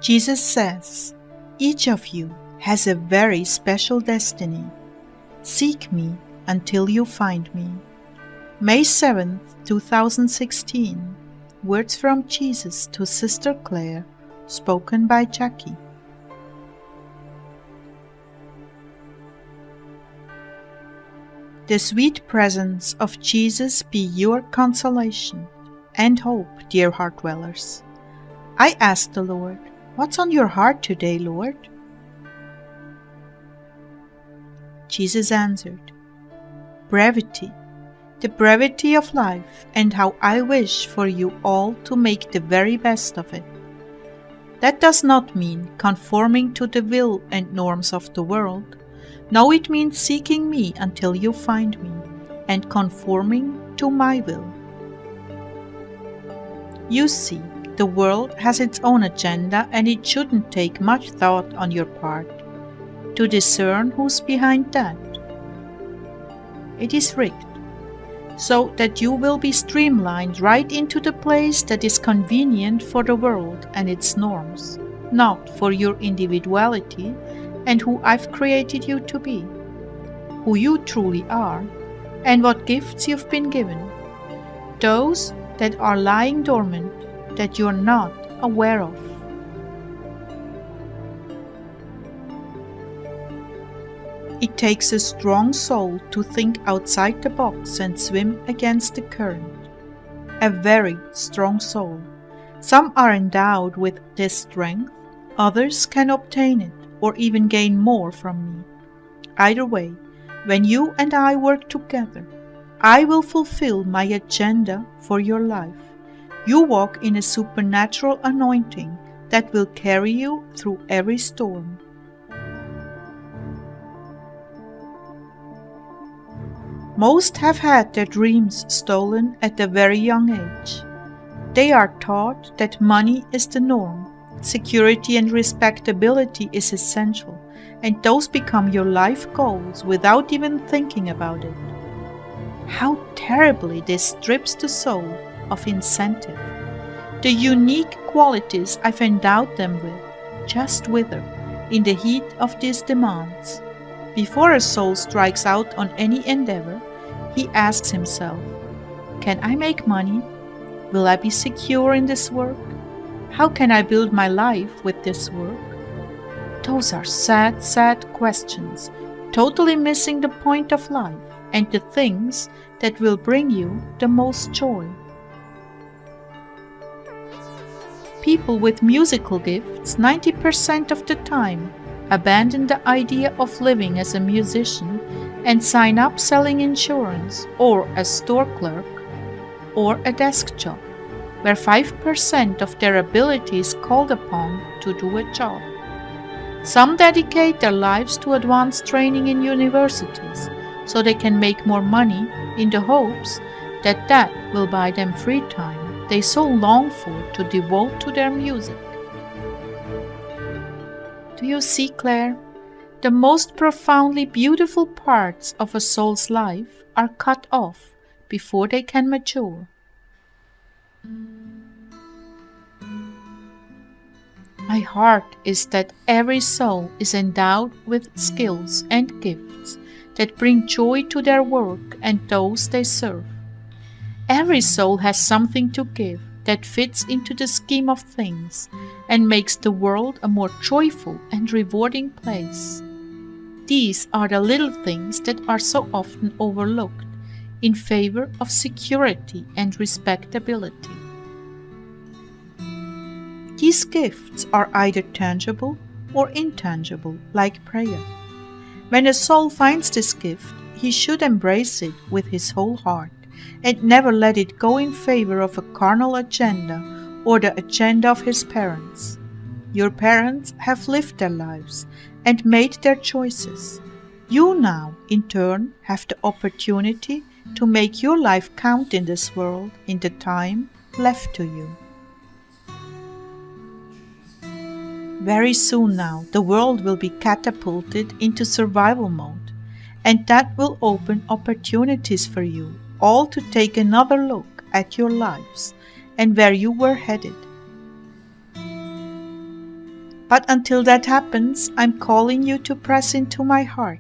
Jesus says, each of you has a very special destiny. Seek me until you find me. May 7th, 2016. Words from Jesus to Sister Clare, spoken by Jackie. The sweet presence of Jesus be your consolation and hope, dear Heartdwellers. I asked the Lord, what's on your heart today, Lord? Jesus answered, Brevity, the brevity of life, and how I wish for you all to make the very best of it. That does not mean conforming to the will and norms of the world. No, it means seeking me until you find me, and conforming to my will. You see, the world has its own agenda, and it shouldn't take much thought on your part to discern who's behind that. It is rigged, so that you will be streamlined right into the place that is convenient for the world and its norms, not for your individuality and who I've created you to be, who you truly are, and what gifts you've been given, those that are lying dormant that you're not aware of. It takes a strong soul to think outside the box and swim against the current. A very strong soul. Some are endowed with this strength, others can obtain it or even gain more from me. Either way, when you and I work together, I will fulfill my agenda for your life. You walk in a supernatural anointing that will carry you through every storm. Most have had their dreams stolen at a very young age. They are taught that money is the norm, security and respectability is essential, and those become your life goals without even thinking about it. How terribly this strips the soul of incentive. The unique qualities I've endowed them with just wither in the heat of these demands. Before a soul strikes out on any endeavor, he asks himself, can I make money? Will I be secure in this work? How can I build my life with this work? Those are sad, sad questions, totally missing the point of life and the things that will bring you the most joy. People with musical gifts 90% of the time abandon the idea of living as a musician and sign up selling insurance or a store clerk or a desk job, where 5% of their ability is called upon to do a job. Some dedicate their lives to advanced training in universities so they can make more money in the hopes that that will buy them free time they so long for to devote to their music. Do you see, Clare? The most profoundly beautiful parts of a soul's life are cut off before they can mature. My heart is that every soul is endowed with skills and gifts that bring joy to their work and those they serve. Every soul has something to give that fits into the scheme of things and makes the world a more joyful and rewarding place. These are the little things that are so often overlooked in favor of security and respectability. These gifts are either tangible or intangible, like prayer. When a soul finds this gift, he should embrace it with his whole heart and never let it go in favor of a carnal agenda or the agenda of his parents. Your parents have lived their lives and made their choices. You now, in turn, have the opportunity to make your life count in this world in the time left to you. Very soon now, the world will be catapulted into survival mode, and that will open opportunities for you all to take another look at your lives and where you were headed. But until that happens, I'm calling you to press into my heart.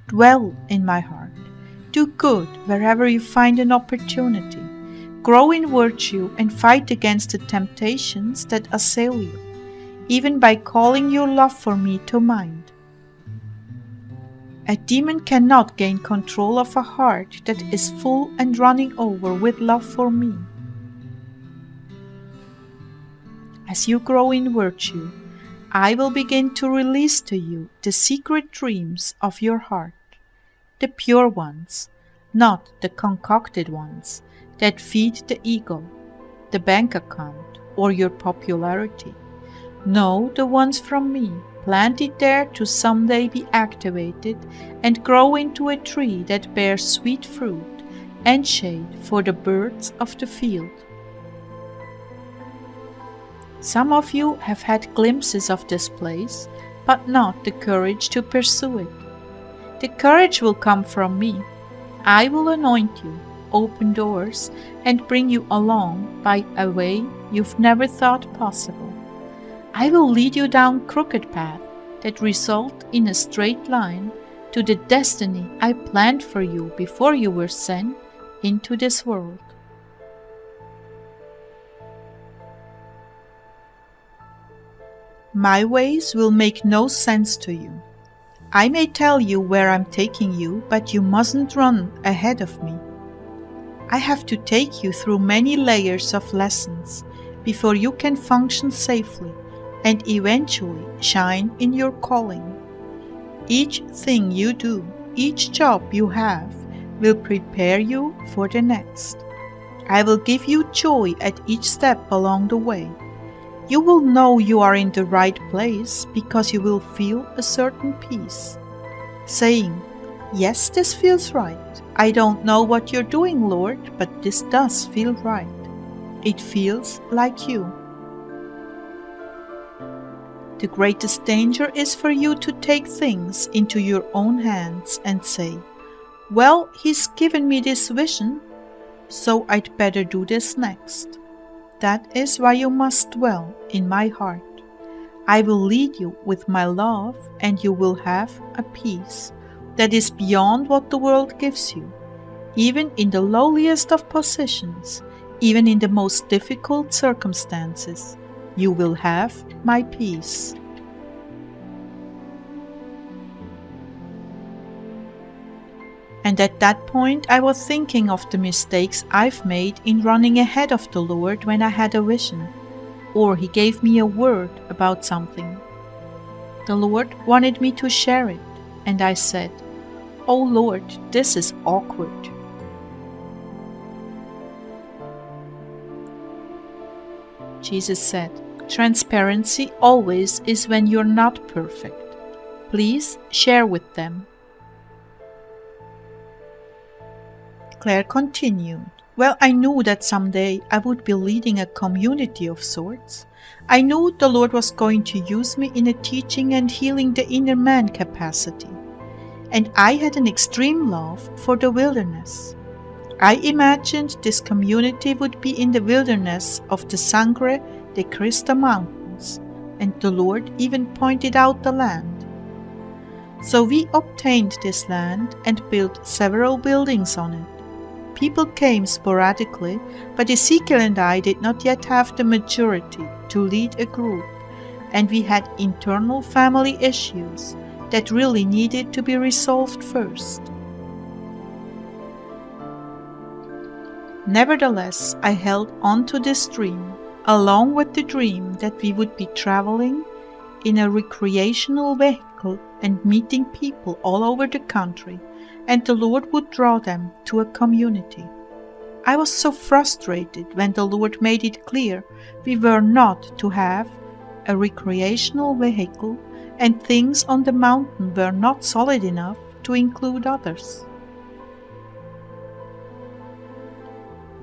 Dwell in my heart. Do good wherever you find an opportunity. Grow in virtue and fight against the temptations that assail you, even by calling your love for me to mind. A demon cannot gain control of a heart that is full and running over with love for me. As you grow in virtue, I will begin to release to you the secret dreams of your heart, the pure ones, not the concocted ones that feed the ego, the bank account, or your popularity. No, the ones from me, planted there to someday be activated and grow into a tree that bears sweet fruit and shade for the birds of the field. Some of you have had glimpses of this place, but not the courage to pursue it. The courage will come from me. I will anoint you, open doors, and bring you along by a way you've never thought possible. I will lead you down crooked paths that result in a straight line to the destiny I planned for you before you were sent into this world. My ways will make no sense to you. I may tell you where I'm taking you, but you mustn't run ahead of me. I have to take you through many layers of lessons before you can function safely and eventually shine in your calling. Each thing you do, each job you have, will prepare you for the next. I will give you joy at each step along the way. You will know you are in the right place because you will feel a certain peace, saying, "Yes, this feels right. I don't know what you're doing, Lord, but this does feel right. It feels like you." The greatest danger is for you to take things into your own hands and say, "Well, He's given me this vision, so I'd better do this next." That is why you must dwell in my heart. I will lead you with my love, and you will have a peace that is beyond what the world gives you. Even in the lowliest of positions, even in the most difficult circumstances, you will have my peace. And at that point I was thinking of the mistakes I've made in running ahead of the Lord when I had a vision, or He gave me a word about something. The Lord wanted me to share it, and I said, "Oh Lord, this is awkward." Jesus said, "Transparency always is when you're not perfect. Please share with them." Clare continued, "Well, I knew that someday I would be leading a community of sorts. I knew the Lord was going to use me in a teaching and healing the inner man capacity. And I had an extreme love for the wilderness. I imagined this community would be in the wilderness of the Sangre de Cristo Mountains, and the Lord even pointed out the land. So we obtained this land and built several buildings on it. People came sporadically, but Ezekiel and I did not yet have the maturity to lead a group, and we had internal family issues that really needed to be resolved first. Nevertheless, I held on to this dream, along with the dream that we would be traveling in a recreational vehicle and meeting people all over the country, and the Lord would draw them to a community. I was so frustrated when the Lord made it clear we were not to have a recreational vehicle and things on the mountain were not solid enough to include others.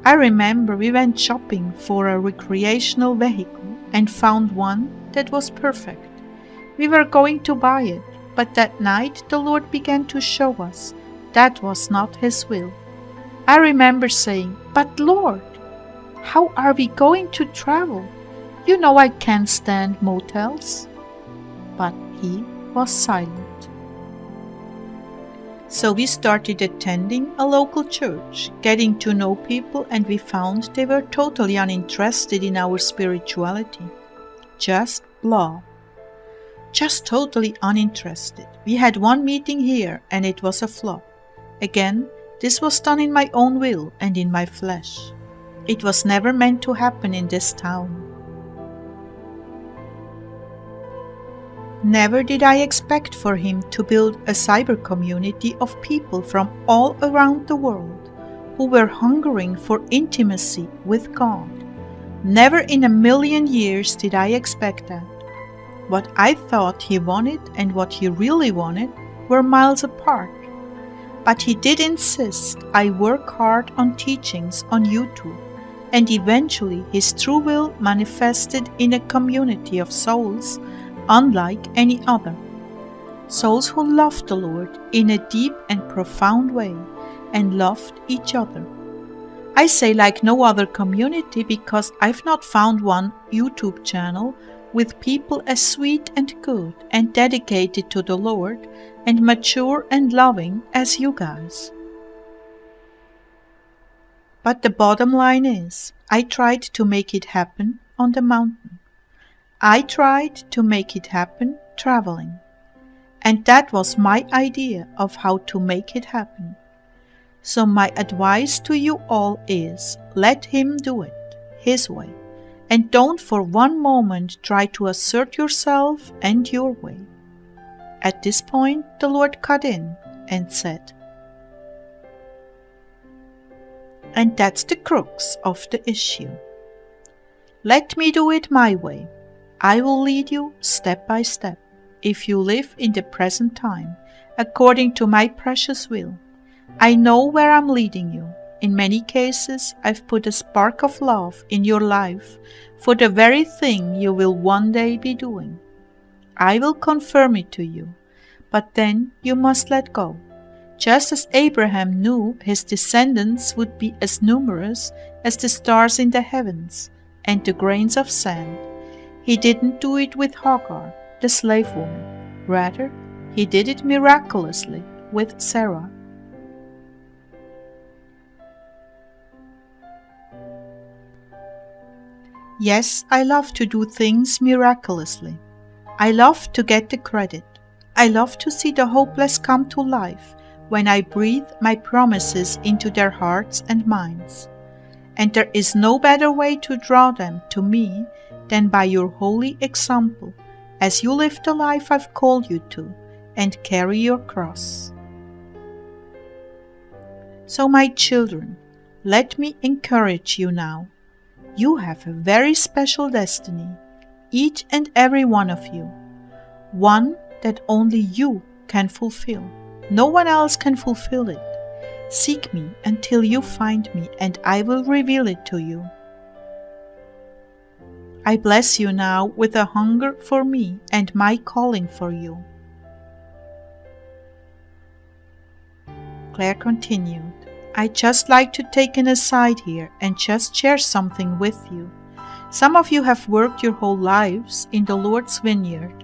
I remember we went shopping for a recreational vehicle and found one that was perfect. We were going to buy it, but that night the Lord began to show us that was not His will. I remember saying, "But Lord, how are we going to travel? You know I can't stand motels." He was silent. So we started attending a local church, getting to know people, and we found they were totally uninterested in our spirituality. Just blah. Just totally uninterested. We had one meeting here and it was a flop. Again, this was done in my own will and in my flesh. It was never meant to happen in this town. Never did I expect for him to build a cyber community of people from all around the world who were hungering for intimacy with God. Never in a million years did I expect that. What I thought he wanted and what he really wanted were miles apart. But he did insist I work hard on teachings on YouTube, and eventually his true will manifested in a community of souls unlike any other. Souls who loved the Lord in a deep and profound way and loved each other. I say like no other community because I've not found one YouTube channel with people as sweet and good and dedicated to the Lord and mature and loving as you guys. But the bottom line is, I tried to make it happen on the mountain. I tried to make it happen traveling. And that was my idea of how to make it happen. So my advice to you all is, let him do it his way. And don't for one moment try to assert yourself and your way. At this point, the Lord cut in and said, and that's the crux of the issue. Let me do it my way. I will lead you step by step, if you live in the present time, according to my precious will. I know where I'm leading you. In many cases, I've put a spark of love in your life for the very thing you will one day be doing. I will confirm it to you, but then you must let go. Just as Abraham knew his descendants would be as numerous as the stars in the heavens and the grains of sand, he didn't do it with Hagar, the slave woman. Rather, he did it miraculously with Sarah. Yes, I love to do things miraculously. I love to get the credit. I love to see the hopeless come to life when I breathe my promises into their hearts and minds. And there is no better way to draw them to me than by your holy example, as you live the life I've called you to, and carry your cross. So, my children, let me encourage you now. You have a very special destiny, each and every one of you, one that only you can fulfill. No one else can fulfill it. Seek me until you find me, and I will reveal it to you. I bless you now with a hunger for me and my calling for you. Clare continued, I'd just like to take an aside here and just share something with you. Some of you have worked your whole lives in the Lord's vineyard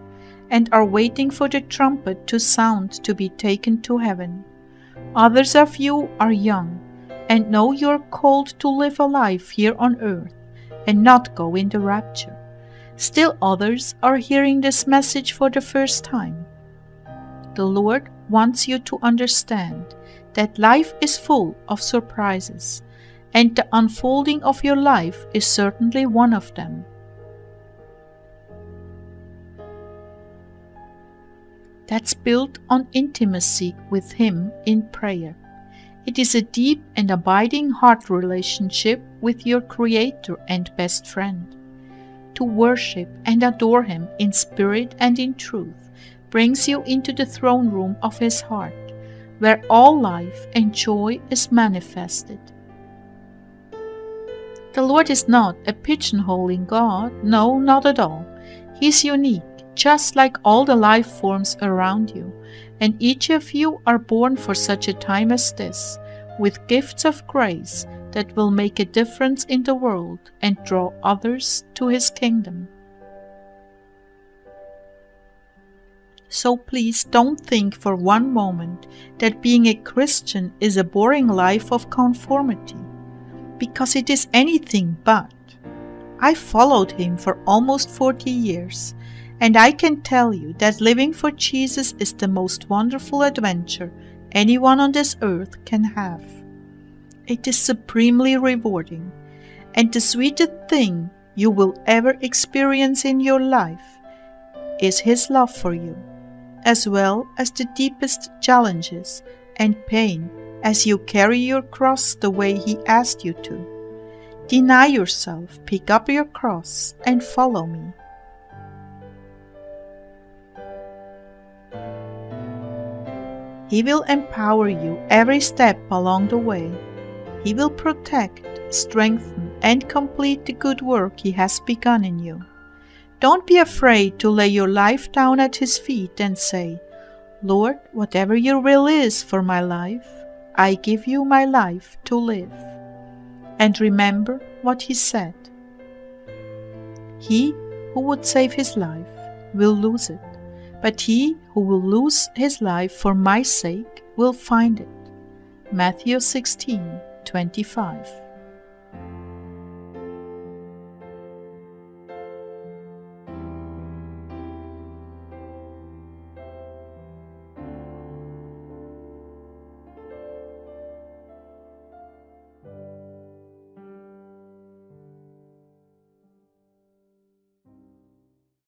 and are waiting for the trumpet to sound to be taken to heaven. Others of you are young and know you're called to live a life here on earth and not go in the rapture. Still others are hearing this message for the first time. The Lord wants you to understand that life is full of surprises, and the unfolding of your life is certainly one of them. That's built on intimacy with Him in prayer. It is a deep and abiding heart relationship with your Creator and best friend. To worship and adore Him in spirit and in truth brings you into the throne room of His heart, where all life and joy is manifested. The Lord is not a pigeonholing God, no, not at all. He is unique, just like all the life forms around you, and each of you are born for such a time as this, with gifts of grace that will make a difference in the world and draw others to His kingdom. So please don't think for one moment that being a Christian is a boring life of conformity, because it is anything but. I followed him for almost 40 years, and I can tell you that living for Jesus is the most wonderful adventure anyone on this earth can have. It is supremely rewarding, and the sweetest thing you will ever experience in your life is His love for you, as well as the deepest challenges and pain as you carry your cross the way He asked you to. Deny yourself, pick up your cross, and follow me. He will empower you every step along the way. He will protect, strengthen, and complete the good work He has begun in you. Don't be afraid to lay your life down at His feet and say, Lord, whatever your will is for my life, I give you my life to live. And remember what He said. He who would save his life will lose it, but he who will lose his life for my sake will find it. Matthew 16:25.